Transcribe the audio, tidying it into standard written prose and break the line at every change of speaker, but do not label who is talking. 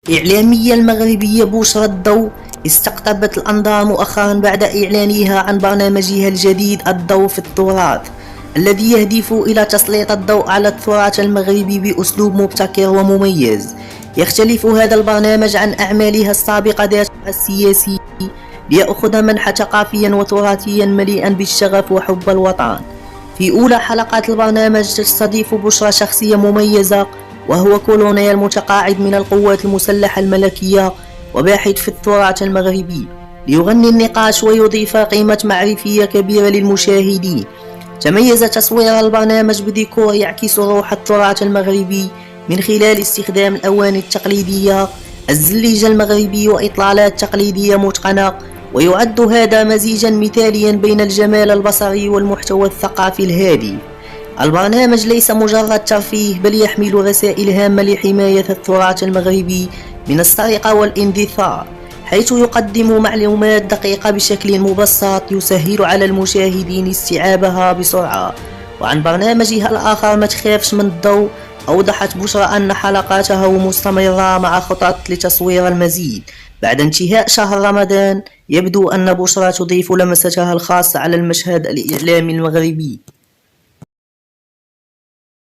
الإعلامية المغربية بشرى الضوء استقطبت الأنظار مؤخرا بعد إعلانها عن برنامجها الجديد الضوء في التراث، الذي يهدف إلى تسليط الضوء على التراث المغربي بأسلوب مبتكر ومميز. يختلف هذا البرنامج عن أعمالها السابقة ذاتها السياسي، ليأخذ منحى ثقافيا وتراثيا مليئا بالشغف وحب الوطن. في أولى حلقات البرنامج تستضيف بشرى شخصية مميزة، وهو كولونيل متقاعد من القوات المسلحة الملكية وباحث في التراث المغربي، ليغني النقاش ويضيف قيمة معرفية كبيرة للمشاهدين. تميز تصوير البرنامج بديكور يعكس روح التراث المغربي من خلال استخدام الأواني التقليدية، الزليج المغربي وإطلالات تقليدية متقنة، ويعد هذا مزيجا مثاليا بين الجمال البصري والمحتوى الثقافي الهادف. البرنامج ليس مجرد ترفيه، بل يحمل رسائل هامة لحماية التراث المغربي من السرقة والاندثار، حيث يقدم معلومات دقيقة بشكل مبسط يسهل على المشاهدين استيعابها بسرعة. وعن برنامجها الآخر ما تخافش من الضوء، أوضحت بشرى أن حلقاتها مستمرة مع خطط لتصوير المزيد بعد انتهاء شهر رمضان. يبدو أن بشرى تضيف لمستها الخاصة على المشهد الإعلامي المغربي.